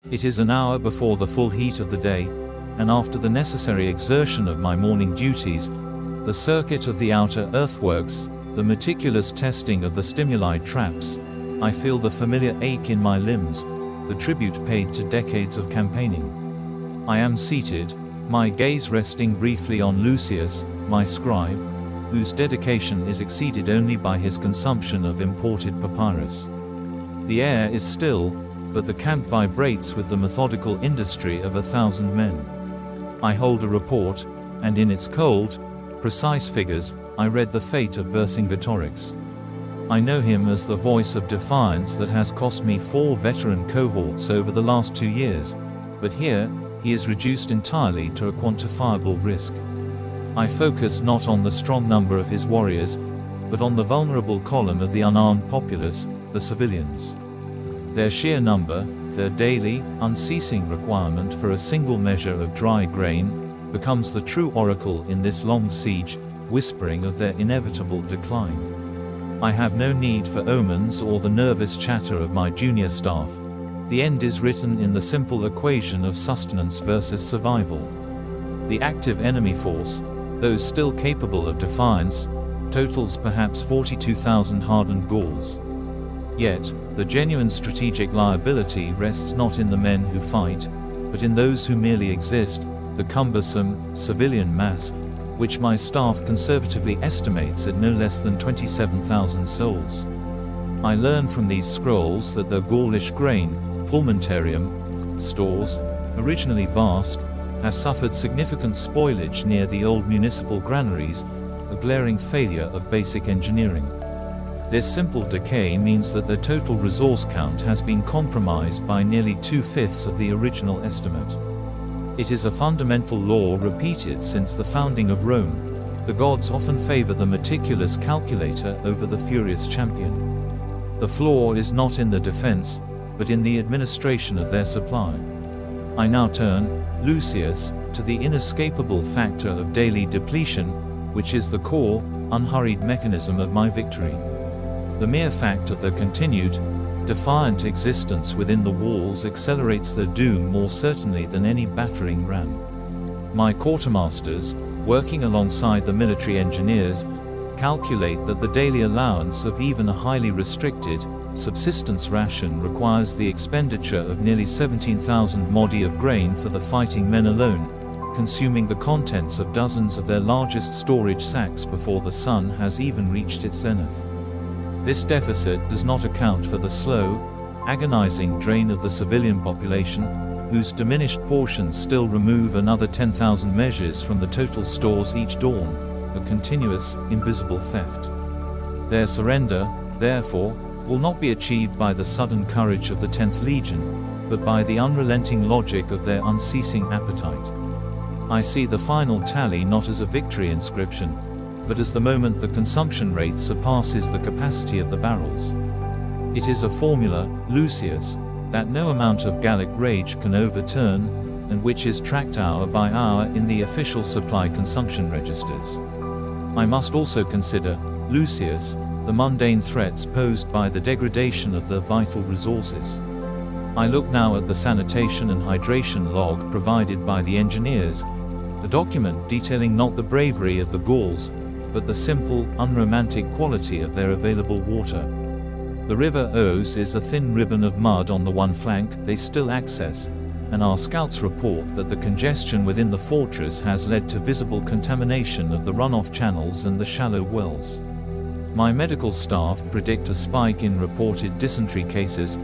It is an hour before the full heat of the day, and after the necessary exertion of my morning duties, the circuit of the outer earthworks, the meticulous testing of the stimuli traps, I feel the familiar ache in my limbs, the tribute paid to decades of campaigning. I am seated, my gaze resting briefly on Lucius, my scribe, whose dedication is exceeded only by his consumption of imported papyrus. The air is still, but the camp vibrates with the methodical industry of 1,000 men. I hold a report, and in its cold, precise figures, I read the fate of Vercingetorix. I know him as the voice of defiance that has cost me 4 veteran cohorts over the last 2 years, but here, he is reduced entirely to a quantifiable risk. I focus not on the strong number of his warriors, but on the vulnerable column of the unarmed populace, the civilians. Their sheer number, their daily, unceasing requirement for a single measure of dry grain, becomes the true oracle in this long siege, whispering of their inevitable decline. I have no need for omens or the nervous chatter of my junior staff. The end is written in the simple equation of sustenance versus survival. The active enemy force, those still capable of defiance, totals perhaps 42,000 hardened Gauls. Yet, the genuine strategic liability rests not in the men who fight, but in those who merely exist, the cumbersome, civilian mass, which my staff conservatively estimates at no less than 27,000 souls. I learn from these scrolls that the Gaulish grain, pulmentarium, stores, originally vast, have suffered significant spoilage near the old municipal granaries, a glaring failure of basic engineering. This simple decay means that the total resource count has been compromised by nearly 2/5 of the original estimate. It is a fundamental law repeated since the founding of Rome. The gods often favor the meticulous calculator over the furious champion. The flaw is not in the defense, but in the administration of their supply. I now turn, Lucius, to the inescapable factor of daily depletion, which is the core, unhurried mechanism of my victory. The mere fact of the continued, defiant existence within the walls accelerates their doom more certainly than any battering ram. My quartermasters, working alongside the military engineers, calculate that the daily allowance of even a highly restricted, subsistence ration requires the expenditure of nearly 17,000 modi of grain for the fighting men alone, consuming the contents of dozens of their largest storage sacks before the sun has even reached its zenith. This deficit does not account for the slow, agonizing drain of the civilian population, whose diminished portions still remove another 10,000 measures from the total stores each dawn, a continuous, invisible theft. Their surrender, therefore, will not be achieved by the sudden courage of the 10th Legion, but by the unrelenting logic of their unceasing appetite. I see the final tally not as a victory inscription, but as the moment the consumption rate surpasses the capacity of the barrels. It is a formula, Lucius, that no amount of Gallic rage can overturn, and which is tracked hour by hour in the official supply consumption registers. I must also consider, Lucius, the mundane threats posed by the degradation of the vital resources. I look now at the sanitation and hydration log provided by the engineers, a document detailing not the bravery of the Gauls, but the simple, unromantic quality of their available water. The river Ouse is a thin ribbon of mud on the one flank they still access, and our scouts report that the congestion within the fortress has led to visible contamination of the runoff channels and the shallow wells. My medical staff predict a spike in reported dysentery cases,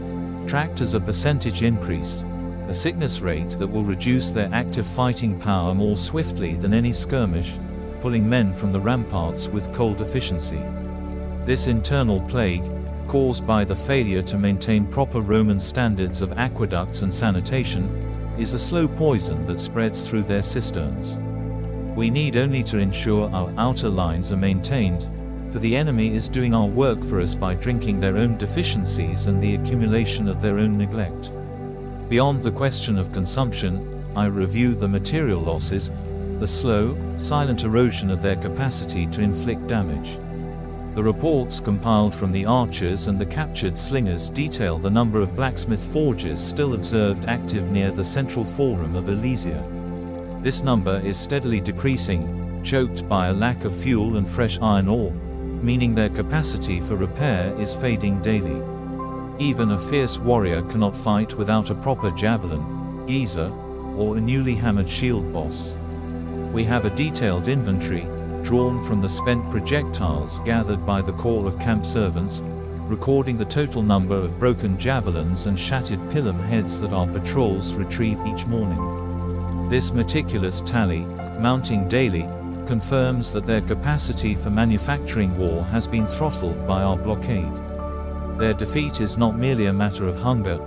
tracked as a percentage increase, a sickness rate that will reduce their active fighting power more swiftly than any skirmish, pulling men from the ramparts with cold efficiency. This internal plague, caused by the failure to maintain proper Roman standards of aqueducts and sanitation, is a slow poison that spreads through their cisterns. We need only to ensure our outer lines are maintained, for the enemy is doing our work for us by drinking their own deficiencies and the accumulation of their own neglect. Beyond the question of consumption, I review the material losses, the slow, silent erosion of their capacity to inflict damage. The reports compiled from the archers and the captured slingers detail the number of blacksmith forges still observed active near the central forum of Alesia. This number is steadily decreasing, choked by a lack of fuel and fresh iron ore, meaning their capacity for repair is fading daily. Even a fierce warrior cannot fight without a proper javelin, geyser, or a newly hammered shield boss. We have a detailed inventory, drawn from the spent projectiles gathered by the corps of camp servants, recording the total number of broken javelins and shattered pilum heads that our patrols retrieve each morning. This meticulous tally, mounting daily, confirms that their capacity for manufacturing war has been throttled by our blockade. Their defeat is not merely a matter of hunger,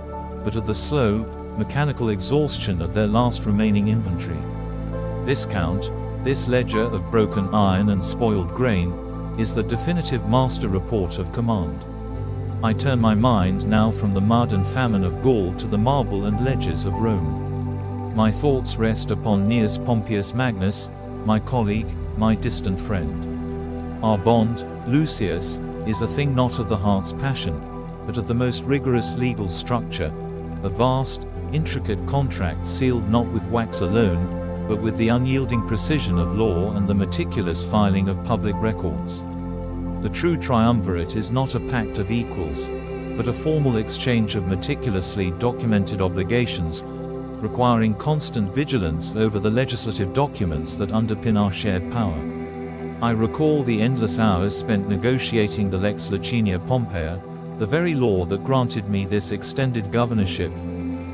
but of the slow, mechanical exhaustion of their last remaining inventory. This count, this ledger of broken iron and spoiled grain, is the definitive master report of command. I turn my mind now from the mud and famine of Gaul to the marble and ledgers of Rome. My thoughts rest upon Gnaeus Pompeius Magnus, my colleague, my distant friend. Our bond, Lucius, is a thing not of the heart's passion, but of the most rigorous legal structure, a vast, intricate contract sealed not with wax alone, but with the unyielding precision of law and the meticulous filing of public records. The true triumvirate is not a pact of equals, but a formal exchange of meticulously documented obligations, requiring constant vigilance over the legislative documents that underpin our shared power. I recall the endless hours spent negotiating the Lex Liciniae Pompeia, the very law that granted me this extended governorship,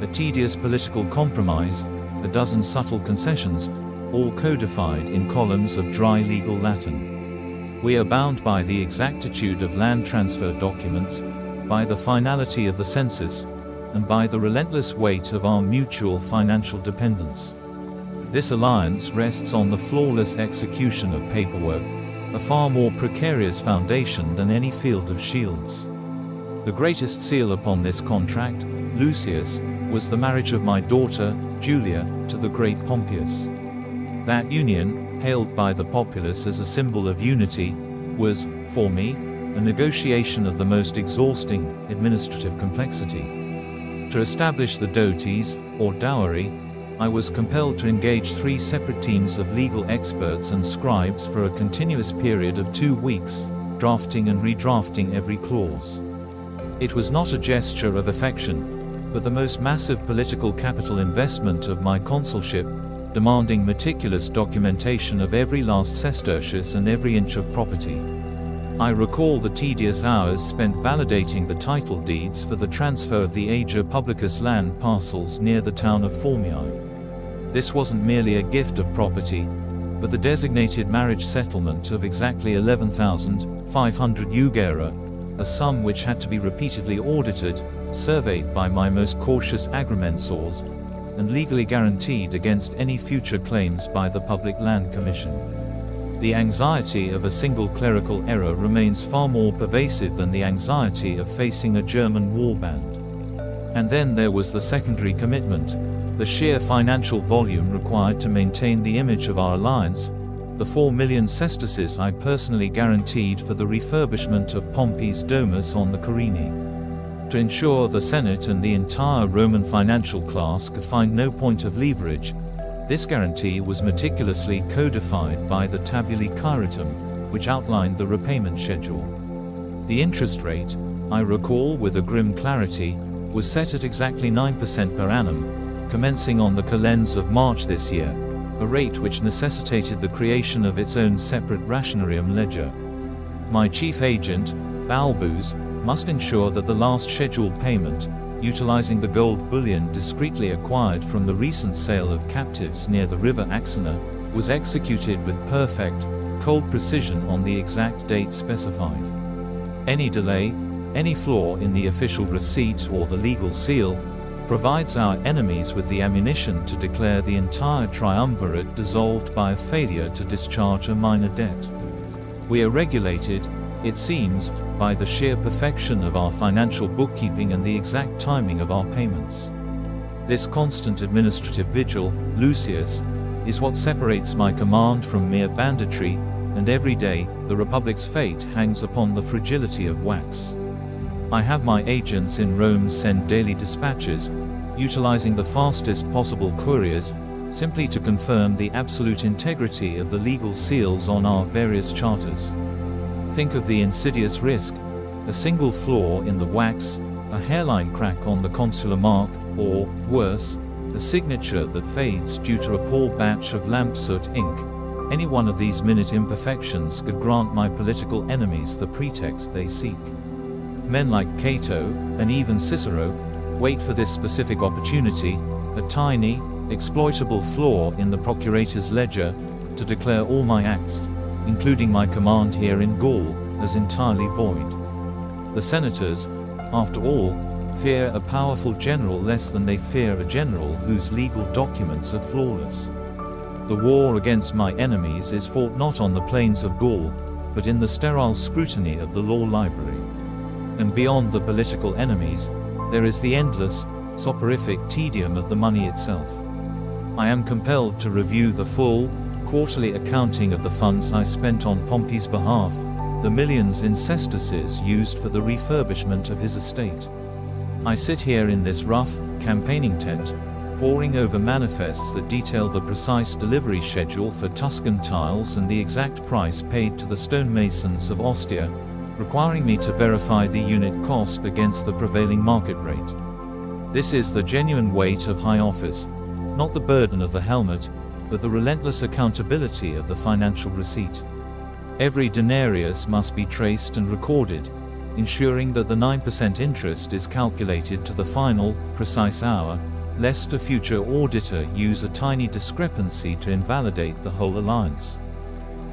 a tedious political compromise, a dozen subtle concessions, all codified in columns of dry legal Latin. We are bound by the exactitude of land transfer documents, by the finality of the census, and by the relentless weight of our mutual financial dependence. This alliance rests on the flawless execution of paperwork, a far more precarious foundation than any field of shields. The greatest seal upon this contract, Lucius, was the marriage of my daughter, Julia, to the great Pompeius. That union, hailed by the populace as a symbol of unity, was, for me, a negotiation of the most exhausting administrative complexity. To establish the dotes, or dowry, I was compelled to engage 3 separate teams of legal experts and scribes for a continuous period of 2 weeks, drafting and redrafting every clause. It was not a gesture of affection, but the most massive political capital investment of my consulship, demanding meticulous documentation of every last sesterces and every inch of property. I recall the tedious hours spent validating the title deeds for the transfer of the Ager Publicus land parcels near the town of Formiae. This wasn't merely a gift of property, but the designated marriage settlement of exactly 11,500 jugera, a sum which had to be repeatedly audited, surveyed by my most cautious agrimensors, and legally guaranteed against any future claims by the Public Land Commission. The anxiety of a single clerical error remains far more pervasive than the anxiety of facing a German warband. And then there was the secondary commitment, the sheer financial volume required to maintain the image of our alliance, the 4 million sesterces I personally guaranteed for the refurbishment of Pompey's domus on the Carini. To ensure the Senate and the entire Roman financial class could find no point of leverage, this guarantee was meticulously codified by the Tabulae Caeritum, which outlined the repayment schedule. The interest rate, I recall with a grim clarity, was set at exactly 9% per annum, commencing on the calends of March this year, a rate which necessitated the creation of its own separate rationarium ledger. My chief agent, Balbus, must ensure that the last scheduled payment, utilizing the gold bullion discreetly acquired from the recent sale of captives near the river Axena, was executed with perfect, cold precision on the exact date specified. Any delay, any flaw in the official receipt or the legal seal, provides our enemies with the ammunition to declare the entire triumvirate dissolved by a failure to discharge a minor debt. We are regulated, it seems, by the sheer perfection of our financial bookkeeping and the exact timing of our payments. This constant administrative vigil, Lucius, is what separates my command from mere banditry, and every day, the Republic's fate hangs upon the fragility of wax. I have my agents in Rome send daily dispatches, utilizing the fastest possible couriers, simply to confirm the absolute integrity of the legal seals on our various charters. Think of the insidious risk: a single flaw in the wax, a hairline crack on the consular mark, or, worse, a signature that fades due to a poor batch of lamp soot ink. Any one of these minute imperfections could grant my political enemies the pretext they seek. Men like Cato, and even Cicero, wait for this specific opportunity, a tiny, exploitable flaw in the procurator's ledger, to declare all my acts, including my command here in Gaul, as entirely void. The senators, after all, fear a powerful general less than they fear a general whose legal documents are flawless. The war against my enemies is fought not on the plains of Gaul, but in the sterile scrutiny of the law library. And beyond the political enemies, there is the endless, soporific tedium of the money itself. I am compelled to review the full, quarterly accounting of the funds I spent on Pompey's behalf, the millions in sesterces used for the refurbishment of his estate. I sit here in this rough, campaigning tent, poring over manifests that detail the precise delivery schedule for Tuscan tiles and the exact price paid to the stonemasons of Ostia, requiring me to verify the unit cost against the prevailing market rate. This is the genuine weight of high office, not the burden of the helmet, but the relentless accountability of the financial receipt. Every denarius must be traced and recorded, ensuring that the 9% interest is calculated to the final, precise hour, lest a future auditor use a tiny discrepancy to invalidate the whole alliance.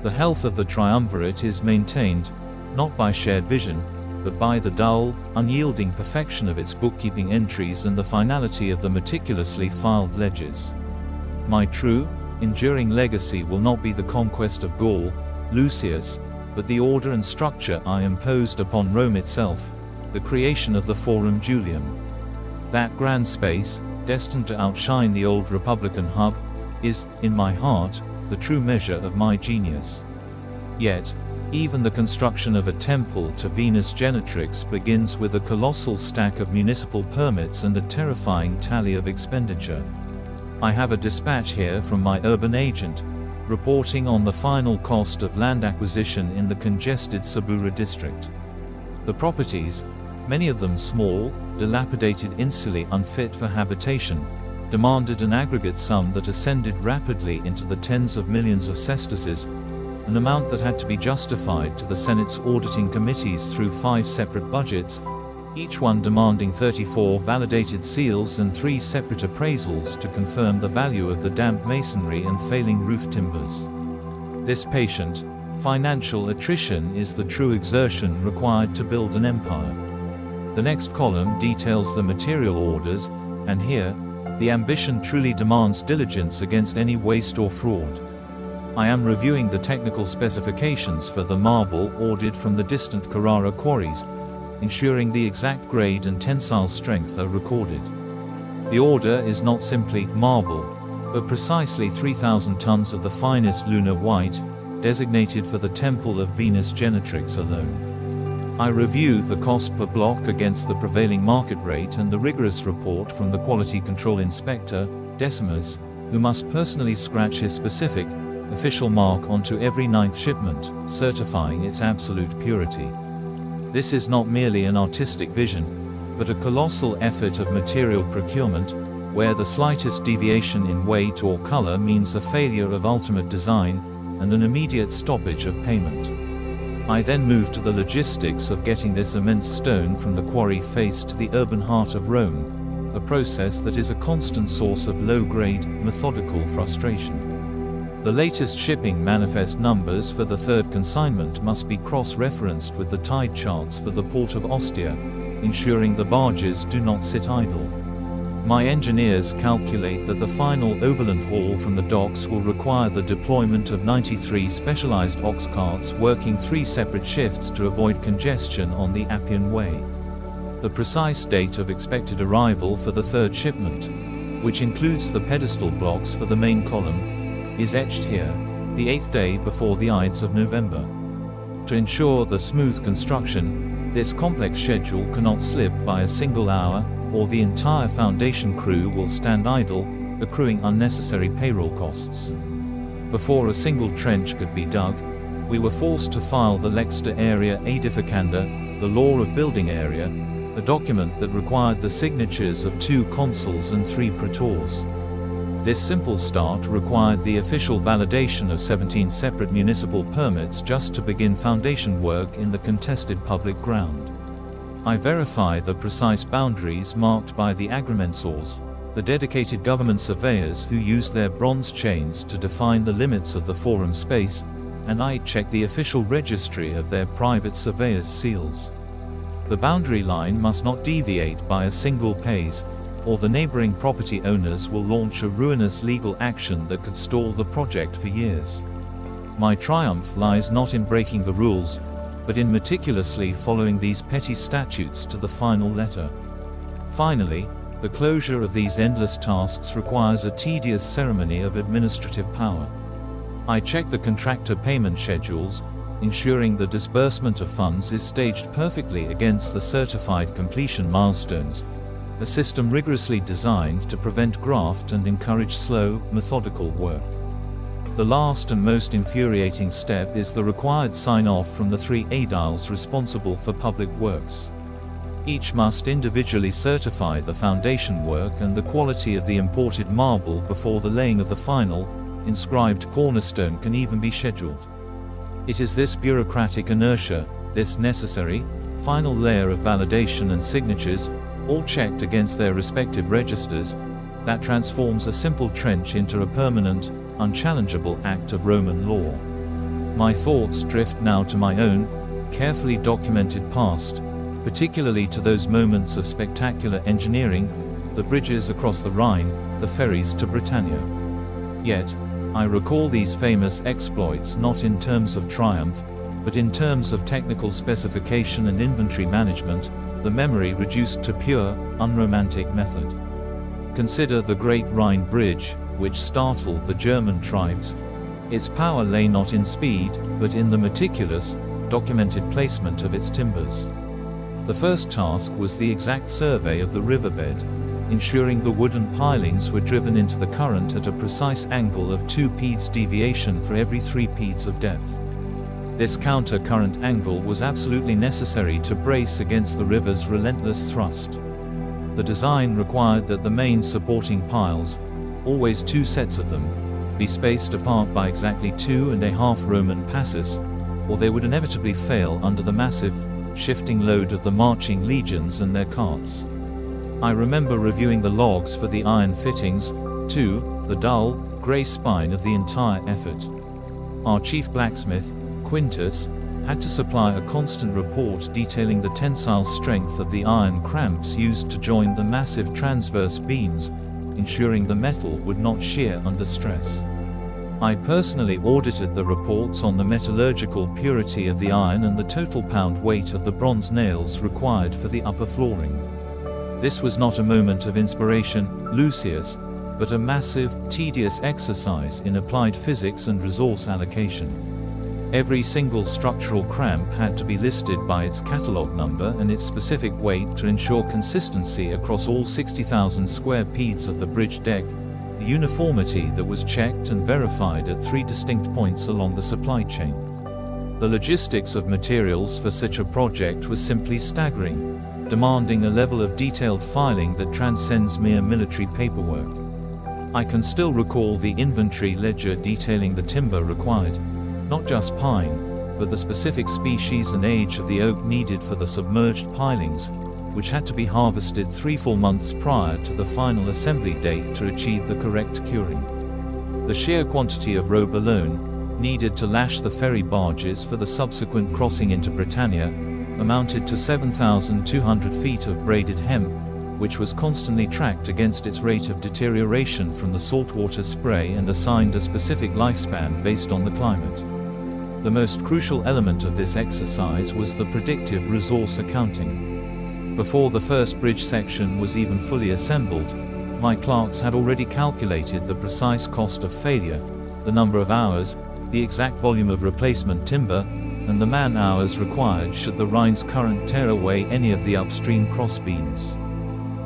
The health of the Triumvirate is maintained, not by shared vision, but by the dull, unyielding perfection of its bookkeeping entries and the finality of the meticulously filed ledgers. My true, enduring legacy will not be the conquest of Gaul, Lucius, but the order and structure I imposed upon Rome itself, the creation of the Forum Julium. That grand space, destined to outshine the old Republican hub, is, in my heart, the true measure of my genius. Yet, even the construction of a temple to Venus Genetrix begins with a colossal stack of municipal permits and a terrifying tally of expenditure. I have a dispatch here from my urban agent, reporting on the final cost of land acquisition in the congested Subura district. The properties, many of them small, dilapidated insulae unfit for habitation, demanded an aggregate sum that ascended rapidly into the tens of millions of sesterces, an amount that had to be justified to the Senate's auditing committees through 5 separate budgets, each one demanding 34 validated seals and 3 separate appraisals to confirm the value of the damp masonry and failing roof timbers. This patient, financial attrition is the true exertion required to build an empire. The next column details the material orders, and here, the ambition truly demands diligence against any waste or fraud. I am reviewing the technical specifications for the marble ordered from the distant Carrara quarries, ensuring the exact grade and tensile strength are recorded. The order is not simply marble, but precisely 3,000 tons of the finest lunar white, designated for the Temple of Venus Genetrix alone. I review the cost per block against the prevailing market rate and the rigorous report from the Quality Control Inspector, Decimus, who must personally scratch his specific, official mark onto every 9th shipment, certifying its absolute purity. This is not merely an artistic vision, but a colossal effort of material procurement, where the slightest deviation in weight or color means a failure of ultimate design, and an immediate stoppage of payment. I then move to the logistics of getting this immense stone from the quarry face to the urban heart of Rome, a process that is a constant source of low-grade, methodical frustration. The latest shipping manifest numbers for the 3rd consignment must be cross-referenced with the tide charts for the port of Ostia, ensuring the barges do not sit idle. My engineers calculate that the final overland haul from the docks will require the deployment of 93 specialized ox carts working 3 separate shifts to avoid congestion on the Appian Way. The precise date of expected arrival for the 3rd shipment, which includes the pedestal blocks for the main column, is etched here, the 8th day before the Ides of November. To ensure the smooth construction, this complex schedule cannot slip by a single hour, or the entire foundation crew will stand idle, accruing unnecessary payroll costs. Before a single trench could be dug, we were forced to file the Lexter Area Aedificanda, the Law of Building Area, a document that required the signatures of 2 consuls and 3 praetors. This simple start required the official validation of 17 separate municipal permits just to begin foundation work in the contested public ground. I verify the precise boundaries marked by the agrimensors, the dedicated government surveyors who use their bronze chains to define the limits of the forum space, and I check the official registry of their private surveyors' seals. The boundary line must not deviate by a single pace, or the neighboring property owners will launch a ruinous legal action that could stall the project for years. My triumph lies not in breaking the rules, but in meticulously following these petty statutes to the final letter. Finally, the closure of these endless tasks requires a tedious ceremony of administrative power. I check the contractor payment schedules, ensuring the disbursement of funds is staged perfectly against the certified completion milestones, a system rigorously designed to prevent graft and encourage slow, methodical work. The last and most infuriating step is the required sign-off from the 3 aediles responsible for public works. Each must individually certify the foundation work and the quality of the imported marble before the laying of the final, inscribed cornerstone can even be scheduled. It is this bureaucratic inertia, this necessary, final layer of validation and signatures, all checked against their respective registers, that transforms a simple trench into a permanent, unchallengeable act of Roman law. My thoughts drift now to my own, carefully documented past, particularly to those moments of spectacular engineering, the bridges across the Rhine, the ferries to Britannia. Yet, I recall these famous exploits not in terms of triumph, but in terms of technical specification and inventory management, the memory reduced to pure, unromantic method. Consider the Great Rhine Bridge, which startled the German tribes. Its power lay not in speed, but in the meticulous, documented placement of its timbers. The first task was the exact survey of the riverbed, ensuring the wooden pilings were driven into the current at a precise angle of 2 peds deviation for every 3 peds of depth. This counter-current angle was absolutely necessary to brace against the river's relentless thrust. The design required that the main supporting piles, always 2 sets of them, be spaced apart by exactly 2½ Roman passes, or they would inevitably fail under the massive, shifting load of the marching legions and their carts. I remember reviewing the logs for the iron fittings, too, the dull, grey spine of the entire effort. Our chief blacksmith, Quintus, had to supply a constant report detailing the tensile strength of the iron cramps used to join the massive transverse beams, ensuring the metal would not shear under stress. I personally audited the reports on the metallurgical purity of the iron and the total pound weight of the bronze nails required for the upper flooring. This was not a moment of inspiration, Lucius, but a massive, tedious exercise in applied physics and resource allocation. Every single structural cramp had to be listed by its catalog number and its specific weight to ensure consistency across all 60,000 square peds of the bridge deck, a uniformity that was checked and verified at 3 distinct points along the supply chain. The logistics of materials for such a project was simply staggering, demanding a level of detailed filing that transcends mere military paperwork. I can still recall the inventory ledger detailing the timber required, not just pine, but the specific species and age of the oak needed for the submerged pilings, which had to be harvested 3 full months prior to the final assembly date to achieve the correct curing. The sheer quantity of rope alone, needed to lash the ferry barges for the subsequent crossing into Britannia, amounted to 7,200 feet of braided hemp, which was constantly tracked against its rate of deterioration from the saltwater spray and assigned a specific lifespan based on the climate. The most crucial element of this exercise was the predictive resource accounting. Before the first bridge section was even fully assembled, my clerks had already calculated the precise cost of failure, the number of hours, the exact volume of replacement timber, and the man-hours required should the Rhine's current tear away any of the upstream crossbeams.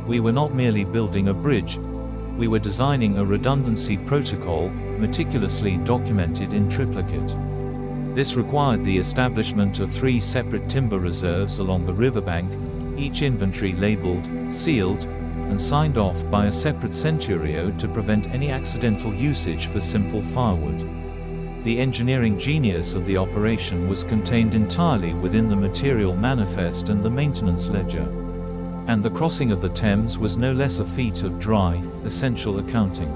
We were not merely building a bridge, we were designing a redundancy protocol, meticulously documented in triplicate. This required the establishment of 3 separate timber reserves along the riverbank, each inventory labeled, sealed, and signed off by a separate centurio to prevent any accidental usage for simple firewood. The engineering genius of the operation was contained entirely within the material manifest and the maintenance ledger. And the crossing of the Thames was no less a feat of dry, essential accounting.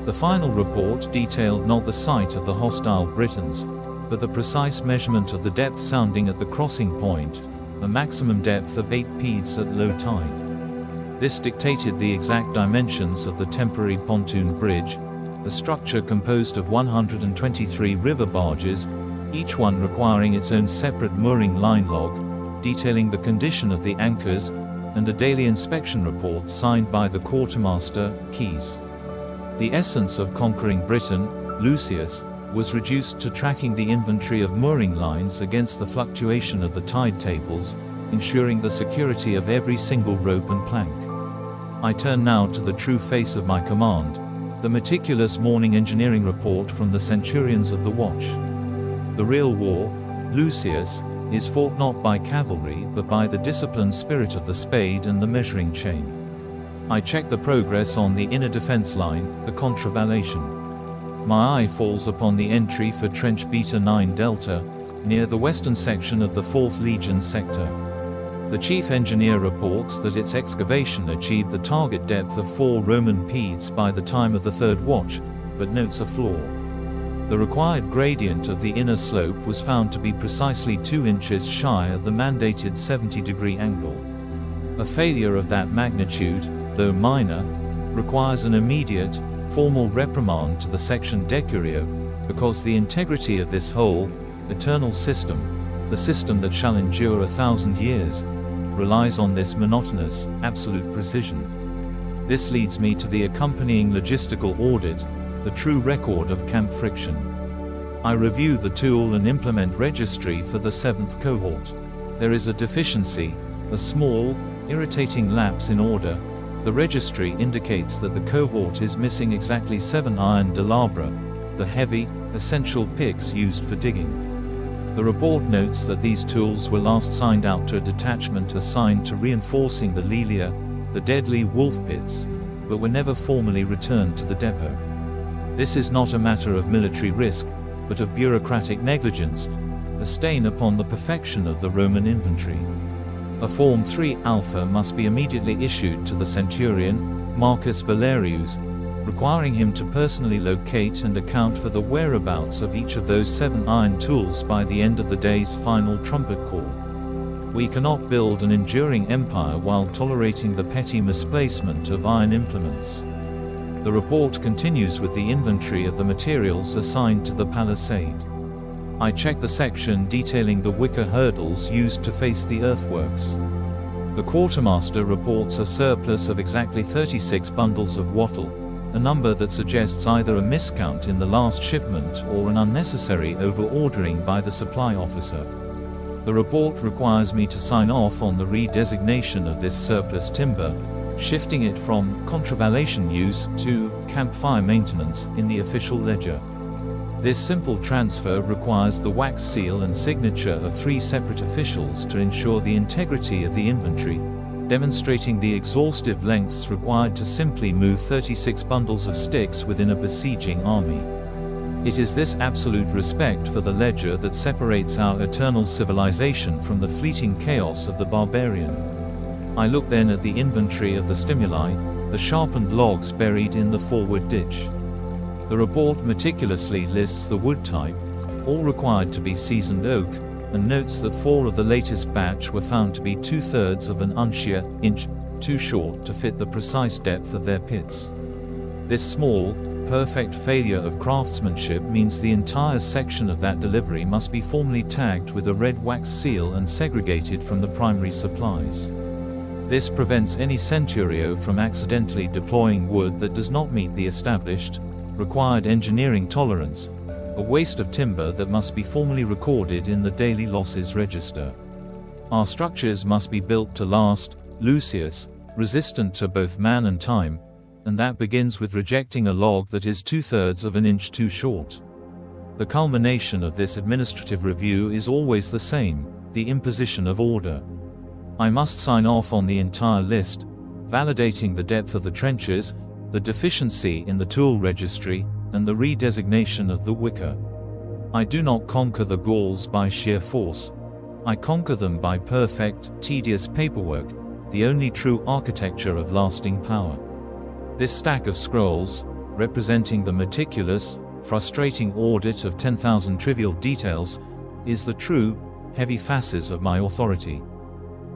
The final report detailed not the site of the hostile Britons, but the precise measurement of the depth sounding at the crossing point, a maximum depth of 8 peads at low tide. This dictated the exact dimensions of the temporary pontoon bridge, a structure composed of 123 river barges, each one requiring its own separate mooring line log, detailing the condition of the anchors, and a daily inspection report signed by the quartermaster, Keys. The essence of conquering Britain, Lucius, was reduced to tracking the inventory of mooring lines against the fluctuation of the tide tables, ensuring the security of every single rope and plank. I turn now to the true face of my command, the meticulous morning engineering report from the centurions of the watch. The real war, Lucius, is fought not by cavalry but by the disciplined spirit of the spade and the measuring chain. I check the progress on the inner defense line, the Contravallation. My eye falls upon the entry for Trench Beta 9 Delta, near the western section of the 4th Legion sector. The chief engineer reports that its excavation achieved the target depth of 4 Roman peads by the time of the 3rd watch, but notes a flaw. The required gradient of the inner slope was found to be precisely 2 inches shy of the mandated 70-degree angle. A failure of that magnitude, though minor, requires an immediate, formal reprimand to the section decurio, because the integrity of this whole, eternal system, the system that shall endure 1,000 years, relies on this monotonous, absolute precision. This leads me to the accompanying logistical audit, the true record of camp friction. I review the tool and implement registry for the 7th cohort. There is a deficiency, a small, irritating lapse in order. The registry indicates that the cohort is missing exactly 7 iron delabra, the heavy, essential picks used for digging. The report notes that these tools were last signed out to a detachment assigned to reinforcing the Lelia, the deadly wolf pits, but were never formally returned to the depot. This is not a matter of military risk, but of bureaucratic negligence, a stain upon the perfection of the Roman infantry. A Form 3 Alpha must be immediately issued to the centurion, Marcus Valerius, requiring him to personally locate and account for the whereabouts of each of those 7 iron tools by the end of the day's final trumpet call. We cannot build an enduring empire while tolerating the petty misplacement of iron implements. The report continues with the inventory of the materials assigned to the palisade. I check the section detailing the wicker hurdles used to face the earthworks. The quartermaster reports a surplus of exactly 36 bundles of wattle, a number that suggests either a miscount in the last shipment or an unnecessary over-ordering by the supply officer. The report requires me to sign off on the redesignation of this surplus timber, shifting it from contravallation use to campfire maintenance in the official ledger. This simple transfer requires the wax seal and signature of 3 separate officials to ensure the integrity of the inventory, demonstrating the exhaustive lengths required to simply move 36 bundles of sticks within a besieging army. It is this absolute respect for the ledger that separates our eternal civilization from the fleeting chaos of the barbarian. I look then at the inventory of the stimuli, the sharpened logs buried in the forward ditch. The report meticulously lists the wood type, all required to be seasoned oak, and notes that 4 of the latest batch were found to be 2/3 of an uncial inch too short to fit the precise depth of their pits. This small, perfect failure of craftsmanship means the entire section of that delivery must be formally tagged with a red wax seal and segregated from the primary supplies. This prevents any centurio from accidentally deploying wood that does not meet the established, required engineering tolerance, a waste of timber that must be formally recorded in the daily losses register. Our structures must be built to last, Lucius, resistant to both man and time, and that begins with rejecting a log that is 2/3 of an inch too short. The culmination of this administrative review is always the same, the imposition of order. I must sign off on the entire list, validating the depth of the trenches, the deficiency in the tool registry, and the redesignation of the wicker. I do not conquer the Gauls by sheer force. I conquer them by perfect, tedious paperwork, the only true architecture of lasting power. This stack of scrolls, representing the meticulous, frustrating audit of 10,000 trivial details, is the true, heavy fasces of my authority.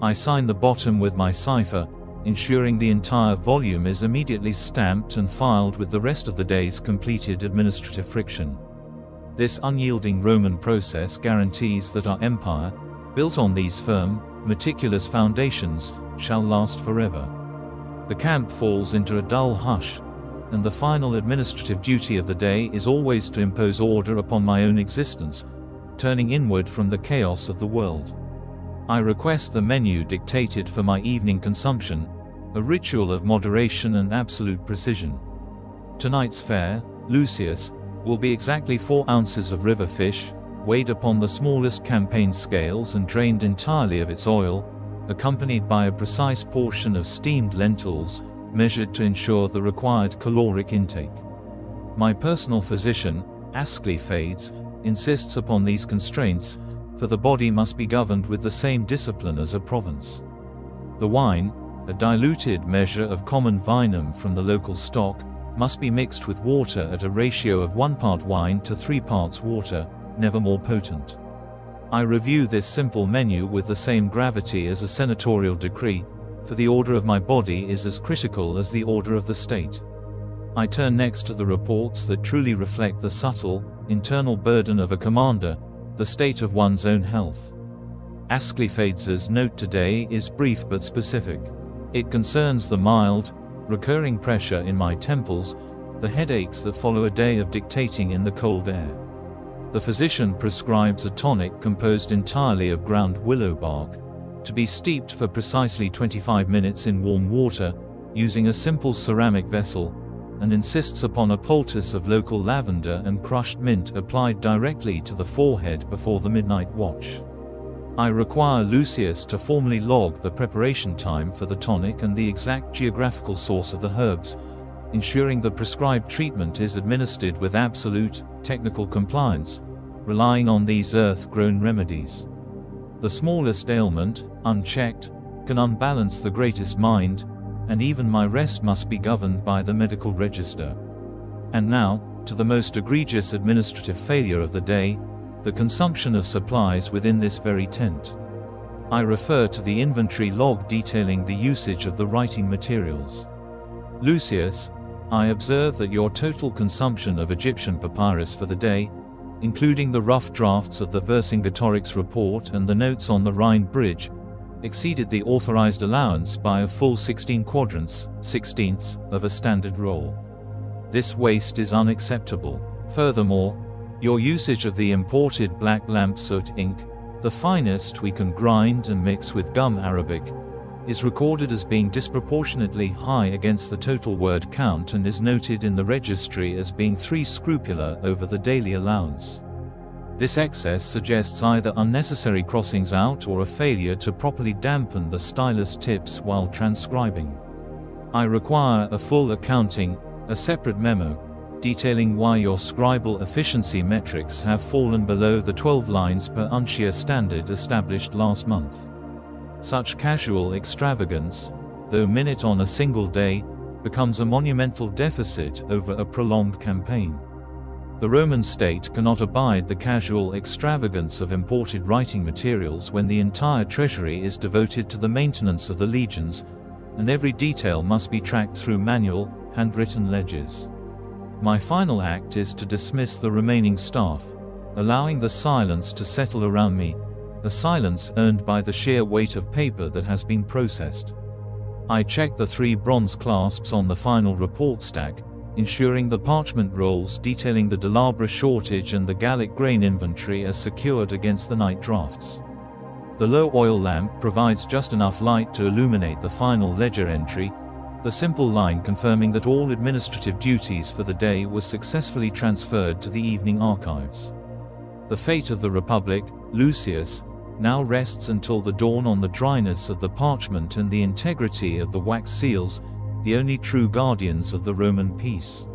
I sign the bottom with my cipher, ensuring the entire volume is immediately stamped and filed with the rest of the day's completed administrative friction. This unyielding Roman process guarantees that our empire, built on these firm, meticulous foundations, shall last forever. The camp falls into a dull hush, and the final administrative duty of the day is always to impose order upon my own existence, turning inward from the chaos of the world. I request the menu dictated for my evening consumption, a ritual of moderation and absolute precision. Tonight's fare, Lucius, will be exactly 4 ounces of river fish, weighed upon the smallest campaign scales and drained entirely of its oil, accompanied by a precise portion of steamed lentils, measured to ensure the required caloric intake. My personal physician, Asclepiades, insists upon these constraints, for the body must be governed with the same discipline as a province. The wine, a diluted measure of common vinum from the local stock, must be mixed with water at a ratio of 1 part wine to 3 parts water, never more potent. I review this simple menu with the same gravity as a senatorial decree, for the order of my body is as critical as the order of the state. I turn next to the reports that truly reflect the subtle, internal burden of a commander, the state of one's own health. Asclepiades' note today is brief but specific. It concerns the mild, recurring pressure in my temples, the headaches that follow a day of dictating in the cold air. The physician prescribes a tonic composed entirely of ground willow bark, to be steeped for precisely 25 minutes in warm water, using a simple ceramic vessel, and insists upon a poultice of local lavender and crushed mint applied directly to the forehead before the midnight watch. I require Lucius to formally log the preparation time for the tonic and the exact geographical source of the herbs, ensuring the prescribed treatment is administered with absolute, technical compliance, relying on these earth-grown remedies. The smallest ailment, unchecked, can unbalance the greatest mind, and even my rest must be governed by the medical register. And now, to the most egregious administrative failure of the day, the consumption of supplies within this very tent. I refer to the inventory log detailing the usage of the writing materials. Lucius, I observe that your total consumption of Egyptian papyrus for the day, including the rough drafts of the Vercingetorix report and the notes on the Rhine bridge, exceeded the authorized allowance by a full 16 quadrants, 16ths, of a standard roll. This waste is unacceptable. Furthermore, your usage of the imported black lamp soot ink, the finest we can grind and mix with gum arabic, is recorded as being disproportionately high against the total word count and is noted in the registry as being 3 scrupula over the daily allowance. This excess suggests either unnecessary crossings out or a failure to properly dampen the stylus tips while transcribing. I require a full accounting, a separate memo, detailing why your scribal efficiency metrics have fallen below the 12 lines per uncia standard established last month. Such casual extravagance, though minute on a single day, becomes a monumental deficit over a prolonged campaign. The Roman state cannot abide the casual extravagance of imported writing materials when the entire treasury is devoted to the maintenance of the legions, and every detail must be tracked through manual, handwritten ledgers. My final act is to dismiss the remaining staff, allowing the silence to settle around me, a silence earned by the sheer weight of paper that has been processed. I check the 3 bronze clasps on the final report stack, ensuring the parchment rolls detailing the Delabra shortage and the Gallic grain inventory are secured against the night drafts. The low oil lamp provides just enough light to illuminate the final ledger entry, the simple line confirming that all administrative duties for the day was successfully transferred to the evening archives. The fate of the Republic, Lucius, now rests until the dawn on the dryness of the parchment and the integrity of the wax seals, the only true guardians of the Roman peace.